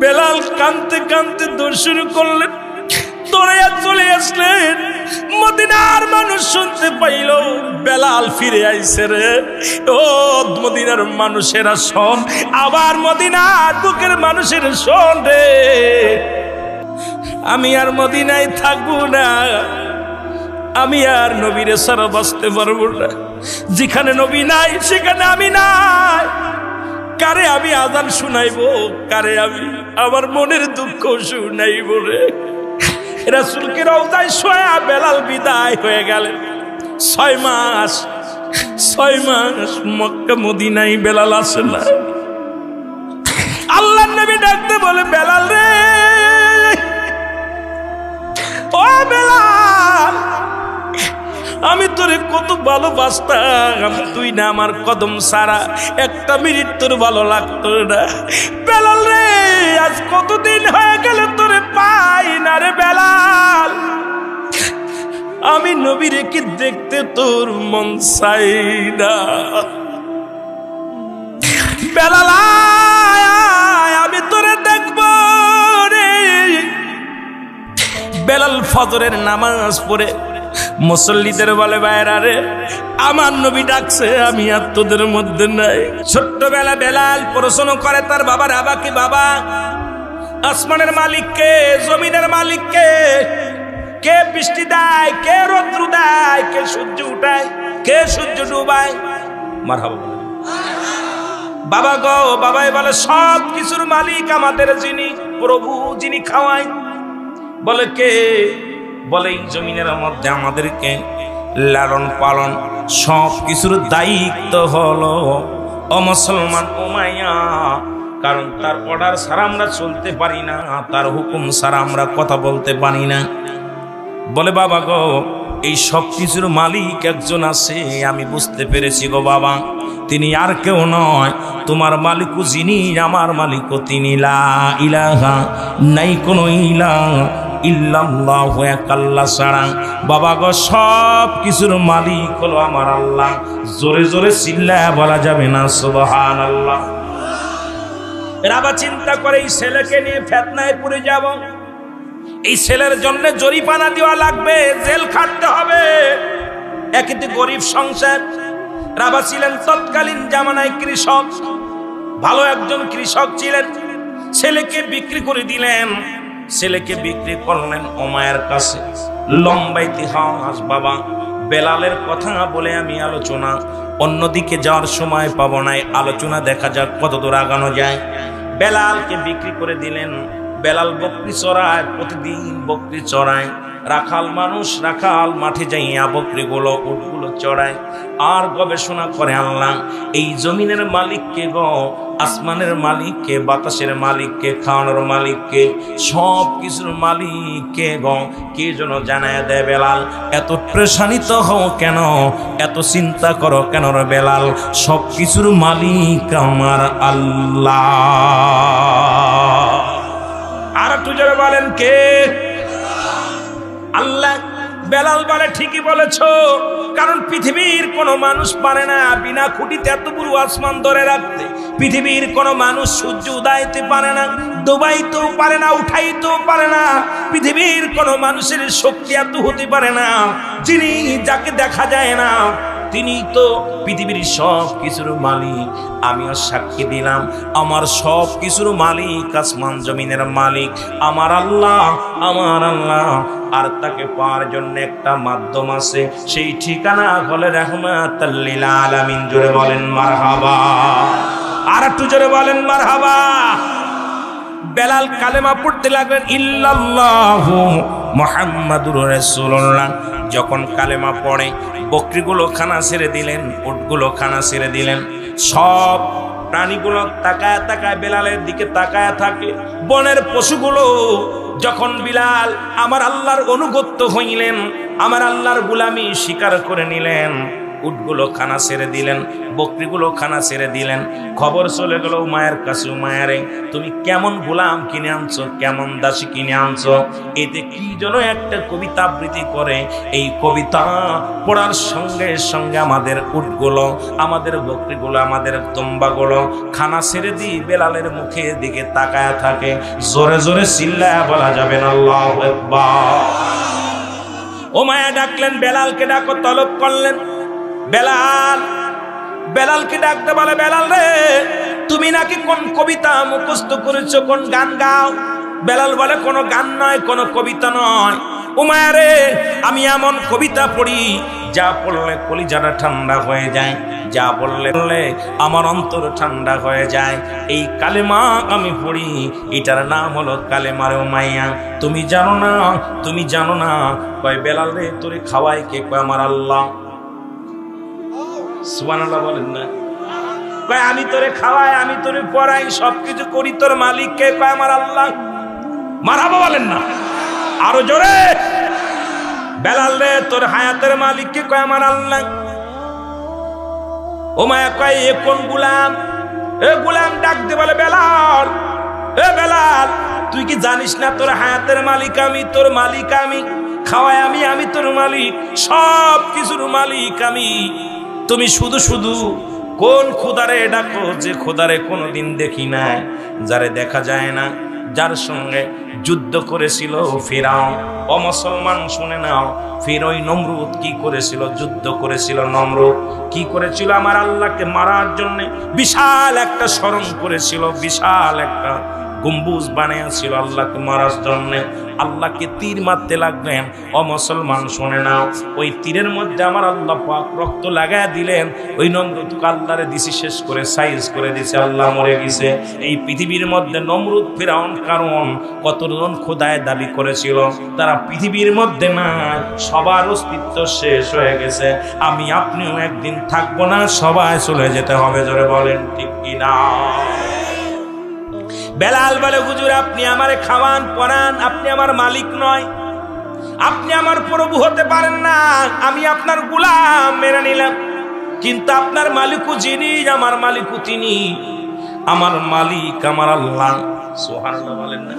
বেলাল কাঁদতে কাঁদতে দৌড় শুরু করলেন, দৌড়ে চলে আসলেন। মদিনার মানুষ শুনতে পাইল বেলাল ফিরে আইছে রে। ও মদিনার মানুষেরা শোন, আবার মদিনার বুকের মানুষের শোন রে, আমি আর মদিনায় থাকবো না, আমি আর নবীরে ছাড়া বাঁচতে পারবো না। যেখানে নবী নাই সেখানে আমি নাই। কারে আমি আজান শুনাইবো, কারে আমি আমার মনের দুঃখ শুনাইবো রে। রাসূলকে রওজায় শোয়া বেলাল বিদায় হয়ে গেলেন। 6 মাস মক্কা মদিনায় বেলাল আসে না। আল্লাহর নবী ডাকতে বলে, বেলাল রে, ও বেলাল, আমি তোরে কত ভালোবাসতাম, তুই না আমার কদম ছাড়া একটা মিনিট তোর ভালো লাগতো না। বেলাল রে, আজ কতদিন হয়ে গেল তোরে পাই না রে বেলাল, আমি নবীরে কি দেখতে তোর মন চাই না। বেলাল আয়, আমি তোরে দেখবো রে। বেলাল ফজরের নামাজ পড়ে মুসল্লিদের বলে, ভাইরা রে, আমার নবী ডাকছে, আমি আর তোদের মধ্যে নাই। ছোট্টবেলা বেলাল প্রশ্ন করে তার বাবার আবাকে, বাবা, আসমানের মালিক কে, জমিনের মালিক কে? কে বৃষ্টি দেয়, কে রৌদ্র দেয়, কে সূর্য উঠায়, কে সূর্য ডুবায়? মারহাবা বাবা গো। বাবাই বলে, সব কিছুর মালিক আমাদের যিনি প্রভু, যিনি খাওয়ায়। বলে কে? বলে এই জমিনের মধ্যে আমাদেরকে লালন পালন সব কিছুর দায়িত্ব হলো ও মুসলমান উমাইয়া, কারণ তার অর্ডার ছাড়া আমরা চলতে পারি না, তার হুকুম ছাড়া আমরা কথা বলতে পারি না। বলে বাবা গো, এই সব কিছুর মালিক একজন আছে, আমি বুঝতে পেরেছি গো বাবা, তিনি আর কেউ নয়, তোমার মালিকও যিনি, আমার মালিকও তিনি। লা ইলাহা, নাই কোনো ইলাহ ইল্লাল্লাহু, এক আল্লাহ ছাড়া। বাবা গো, সব কিছুর মালিক হলো আমার আল্লাহ। জোরে জোরে চিল্লায়া বলা যাবে না সুবহানাল্লাহ? রাবা চিন্তা করে, এই ছেলেকে নিয়ে ফিতনায় পড়ে যাব, এই ছেলের জন্য জরিমানা দেওয়া লাগবে, জেল খাটতে হবে। একটি গরিব সংসার। রাবা ছিলেন তৎকালীন জামানায় কৃষক, ভালো একজন কৃষক ছিলেন। ছেলেকে বিক্রি করে দিলেন, ছেলেকে বিক্রি করলেন উমাইয়ার কাছে। লম্বা ইতিহাস বাবা। বেলালের কথা বলে আমি আলোচনা অন্যদিকে যাওয়ার সময় পাবো না, আলোচনা দেখা যাক কত দূর আগানো যায়। বেলালকে বিক্রি করে দিলেন। বেলাল বকরি চড়ায়, প্রতিদিন বকরি চড়ায়। রাখাল মানুষ, রাখাল মাঠে যাইয়া বকরিগুলো, উটগুলো চড়ায় আর গবেষণা করে, আল্লাহ এই জমিনের মালিককে গো, আসমানের মালিককে, বাতাসের মালিককে, খাওয়ানোর মালিককে, সব কিছুর মালিককে গো, কে যেন জানায় দেয়। বেলাল, এত প্রেশানিত হও কেন, এত চিন্তা করো কেন রে বেলাল? সব কিছুর মালিক আমার আল্লাহ। আর একটু জোরে বলেন, কে? আল্লাহ। বেলাল বলে, ঠিকই বলেছো, কারণ পৃথিবীর কোনো মানুষ পারে না বিনা খুঁটিতে এত বড় আসমান ধরে রাখতে। পৃথিবীর কোনো মানুষ সূর্য উদয়তে পারে না, ডুবাইতেও পারে না, উঠাইতেও পারে না। পৃথিবীর কোনো মানুষের শক্তি এত হতে পারে না, যিনি, যাকে দেখা যায় না, তিনি তো পৃথিবীর সব কিছুর মালিক। আমিও সাক্ষী দিলাম, আমার সব কিছুর মালিক, আসমান জমিনের মালিক আমার আল্লাহ, আমার আল্লাহ। আর তাকে পাওয়ার জন্য একটা মাধ্যম আছে, সেই ঠিকানা হলে রাহমাতাল লিল আলামিন। জোরে বলেন মারহাবা। আর একটু জোরে বলেন মারহাবা। বেলাল কালেমা পড়তে লাগলেন, ইল্লাল্লাহু মুহাম্মাদুর রাসূলুল্লাহ। যখন কালেমা পড়ে, বকরিগুলো খানা ছেড়ে দিলেন, উটগুলো খানা ছেড়ে দিলেন। সব প্রাণীগুলো তাকায় তাকায় বেলালের দিকে তাকায় থাকে। বনের পশুগুলো যখন বিলাল আমার আল্লাহর অনুগত্য হইলেন, আমার আল্লাহর গোলামি স্বীকার করে নিলেন, উটগুলো খানা ছেড়ে দিলেন, বকরিগুলো খানা ছেড়ে দিলেন। খবর চলে গেল উমায়ের কাছে, উমায়ারে তুমি কেমন গোলাম কিনে আনছো, কেমন দাসী কিনে আনছো। এতে কি যেন একটা কবিতা আবৃত্তি করে, এই কবিতা পড়ার সঙ্গে সঙ্গে আমাদের উটগুলো, আমাদের বকরিগুলো, আমাদের দুম্বাগুলো খানা ছেড়ে দিয়ে বেলালের মুখের দিকে তাকায় থাকে। জোরে জোরে চিল্লায়া বলা যাবে না আল্লাহু আকবার। উমায়া ডাকলেন, বেলালকে ডাকো, তলব করলেন। বেলালকে ডাকতে বলে, বেলাল রে তুমি নাকি কোন কবিতা মুখস্থ করেছো, কোন গান গাও। বেলাল বলে কোনো গান নয়, কোনো কবিতা নয়। উমায়া রে আমি এমন কবিতা পড়ি যা পড়লে কলিজাটা ঠান্ডা হয়ে যায়, যা বললে আমার অন্তর ঠান্ডা হয়ে যায়। এই কালেমা আমি পড়ি, এটার নাম হলো কালেমারে উমাইয়া। তুমি জানো না, তুমি জানো না। কয় বেলাল রে তোরে খাওয়াই কে? কয় আমার আল্লাহ। সুবহানাল্লাহ বলেন না। কয় আমি তোরে খাওয়াই, আমি তোরে পড়াই, সবকিছু করি, তোর মালিক কে? কয় আমার আল্লাহ। মারহাবা বলেন না আরো জোরে। বেলাল রে তোর হায়াতের মালিক কে? কয় আমার আল্লাহ। উমায়া কয় এ কোন গোলাম? এ গোলাম ডাক দে বলে, বেলাল, এ বেলাল তুই কি জানিস না তোর হায়াতের মালিক আমি, তোর মালিক আমি, খাওয়াই আমি, আমি তোর মালিক, সব কিছুর মালিক আমি। তুমি শুধু শুধু কোন খোদারে ডাকো, যে খোদারে কোনোদিন দেখি না, যারে দেখা যায় না, যার সঙ্গে যুদ্ধ করেছিল ফিরাউন। ও মুসলমান শুনে নাও, ফির ওই নমরুদ কি করেছিল? যুদ্ধ করেছিল। নমরুদ কি করেছিল? আমার আল্লাহকে মারার জন্য বিশাল একটা স্মরণ করেছিল, বিশাল একটা গম্বুজ বানিয়েছিল আল্লাহকে মারার জন্য। আল্লাহকে তীর মারতে লাগলেন। ও মুসলমান শুনে নাও, ওই তীরের মধ্যে আমার আল্লাহ পাক রক্ত লাগায় দিলেন। ওই নমরুদকে আল্লাহরে দিছি শেষ করে সাইজ করে দিছে, আল্লাহ মরে গেছে। এই পৃথিবীর মধ্যে নমরুদ ফিরাউন কারণ কতজন খোদায় দাবি করেছিল, তারা পৃথিবীর মধ্যে না, সবার অস্তিত্ব শেষ হয়ে গেছে। আমি আপনিও একদিন থাকবো না, সবাই চলে যেতে হবে। জোরে বলেন ঠিক কিনা? বেলাল বলে, হুজুর আপনি আমারে খাওয়ান পরান, আপনি আমার মালিক নয়, আপনি আমার প্রভু হতে পারেন না। আমি আপনার গোলাম মেনে নিলাম, কিন্তু আপনার মালিকও যিনি, আমার মালিকও তিনি। আমার মালিক আমার আল্লাহ। সুবহানাল্লাহ বলেন না।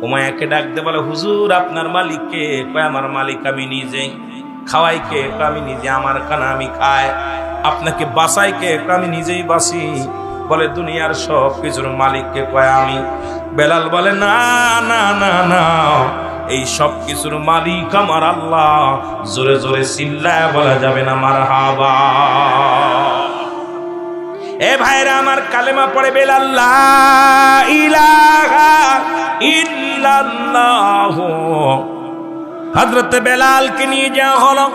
উমায়াকে ডাক দে বলে, হুজুর আপনার মালিক কে? কয় আমার মালিক আমি নিজেই। খাওয়াই কে? আমি নিজে, আমার খানা আমি খাই। আপনাকে বাঁচাই কে? আমি নিজেই বাঁচি। বলে দুনিয়ার সব কিছুর মালিককে? কয় আমি। বেলাল বলে, না না না না, এই সব কিছুর মালিক আমার আল্লাহ। জোরে জোরে চিল্লায় বলা যাবে না মারহাবা। এ ভাইরা আমার, কালেমা পড়ে বেলাল, লা ইলাহা ইল্লাল্লাহ। হযরত বেলালকে নিয়ে যাওয়া হলো।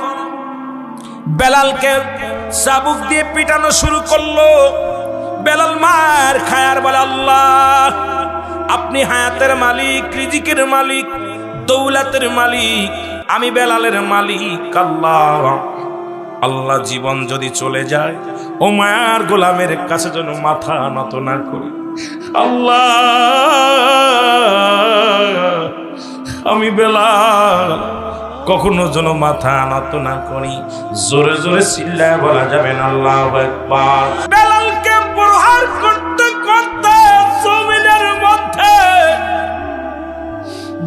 বেলালকে চাবুক দিয়ে পিটানো শুরু করলো। বেলাল মার খায়ার বলে, আল্লাহ আপনি হায়াতের মালিক, রিজিকের মালিক, দৌলতের মালিক, আমি বেলালের মালিক। আল্লাহ আল্লাহ জীবন যদি চলে যায়, ও মায়ার গোলামের কাছে যেন মাথা নত না করি। আল্লাহ আমি বেলাল কখনো যেন মাথা নত না করি। জোরে জোরে চিল্লায় বলা যাবে না আল্লাহু আকবার। বেলালকে প্রহার করতে করতে জমিনের মধ্যে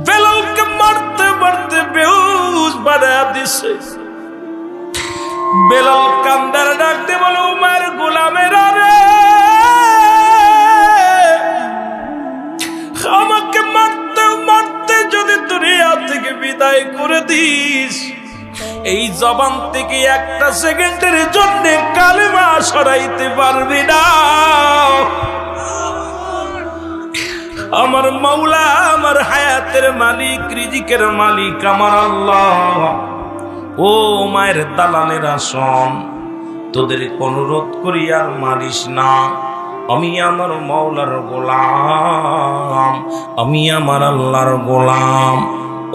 বেলালকে মারতে মারতে বেহুশ বানায়া দিছে। বেলাল কান্দার ডাকতে বলে, উমার গোলামেরা রে, আমাকে মারতে মারতে যদি দুনিয়া থেকে বিদায় করে দিস, এই জবান থেকে একটা সেকেন্ডের জন্য কালেমা সরাইতে পারবি না। আমার মাওলা, আমার হায়াতের মালিক, রিজিকের মালিক আমার আল্লাহ। ও মায়ের দালানেরা শোন, তোদের অনুরোধ করি আর মারিস না। আমি আমার মাওলার গোলাম, আমি আমার আল্লাহর গোলাম।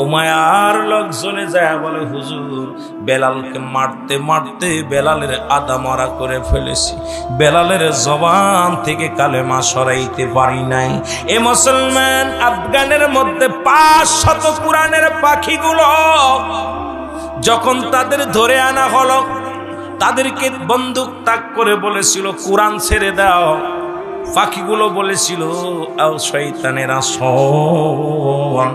উমায়ার লোকজনে যায় বলে, হুজুর বেলালকে মারতে মারতে বেলালের আদা মরা করে ফেলেছি, বেলালের জবান থেকে কালেমা সরাইতে পারি নাই। এ মুসলমান, আফগানের মধ্যে 500 কোরআনের পাখিগুলো যখন তাদের ধরে আনা হলো, তাদেরকে বন্দুক তাক করে বলেছিল কোরআন ছেড়ে দাও। পাখিগুলো বলেছিল আও শয়তানেরা শোন,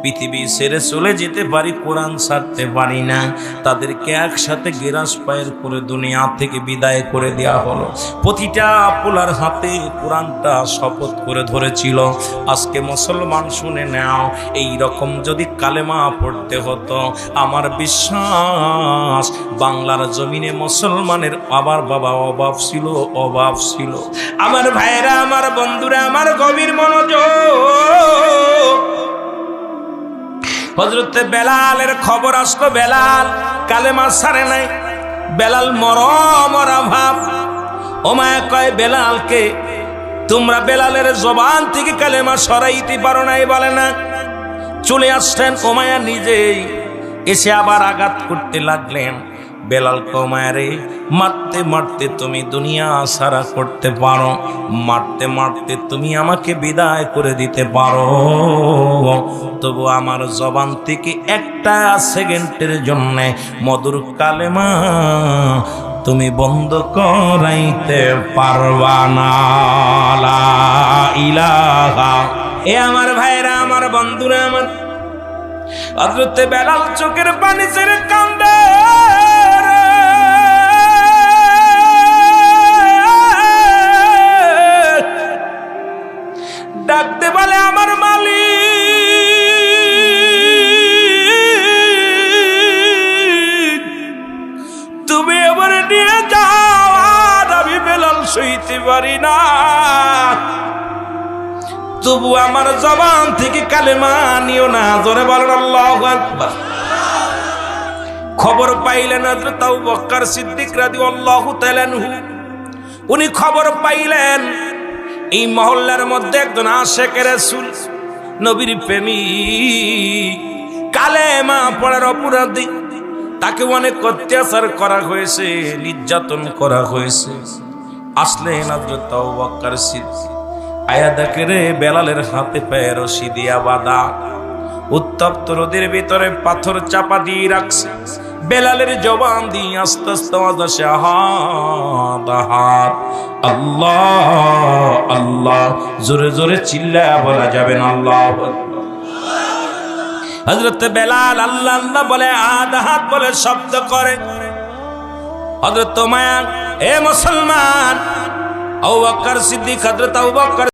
পৃথিবী ছেড়ে চলে যেতে পারি, কোরআন ছাড়তে পারি না। তাদেরকে একসাথে গেরাস পায়ের করে দুনিয়া থেকে বিদায় করে দেওয়া হলো। প্রতিটা পোলার হাতে কোরআনটা শপথ করে ধরেছিল। আজকে মুসলমান শুনে নাও, এই রকম যদি কালেমা পড়তে হতো, আমার বিশ্বাস বাংলার জমিনে মুসলমানের আবার বাবা অভাব ছিল, অভাব ছিল। আমার ভাইরা, আমার বন্ধুরা, আমার গভীর মনোযোগ। হযরতে বেলালের খবর আসলো, বেলাল কালেমা ছাড়ে নাই। বেলাল মরা ভাব। ওমায়া কয় বেলালকে, তোমরা বেলালের জবান থেকে কালেমা সরাইতে পারো নাই? বলে না। চলে আসলেন ওমায়া নিজেই, এসে আবার আঘাত করতে লাগলেন। বেলাল ওমায়ারে মারতে মারতে তুমি দুনিয়া সারা করতে পারো, মারতে মারতে তুমি আমাকে বিদায় করে দিতে পারো, তবু আমার জবান থেকে একটা সেকেন্ডের জন্য মধুর কালেমা তুমি বন্ধ করাইতে পারবা না। লা ইলাহা। এ আমার ভাইরা, আমার বন্ধুরা, আমার হযরতে বেলাল চোখের পানি ছেড়ে কান্দে। ডাকতে বলে, আমার মালিক, তুমি এবার নিয়ে যাও, আর আমি বেলাল সইতে পারি না। তবু আমার জবান থেকে কালেমা নিও না। জোরে বলেন আল্লাহু আকবার। খবর পাইলেন হযরত আবু বকর সিদ্দিক রাদিয়াল্লাহু তাআলা আনহু, উনি খবর পাইলেন এই মহল্লার মধ্যে একজন আশিকে রাসূল, নবীর প্রেমিক, কালেমা পড়ার অপরাধী, তাকে অনেক অত্যাচার করা হয়েছে, নির্যাতন করা হয়েছে। আসলেন হযরত আবু বকর সিদ্দিক, আয়া দেখে রে বেলালের হাতে পায়ে রশি দিয়া বাঁধা, উত্তপ্ত রোদের ভিতরে পাথর চাপা দিয়ে রাখছে। বেলালের জবান দিয়ে আস্তে আস্তে আওয়াজ আসে, আহাদ আহাদ, আল্লাহ আল্লাহ। জোরে জোরে চিল্লায়া বলা যাবে না আল্লাহু আকবার। হযরত বেলাল আল্লাহ আল্লাহ বলে, আহাদ আহাদ বলে শব্দ করে। হযরত ওমায়া, এ মুসলমান, আবু বকর সিদ্দিক, হযরত আবু বকর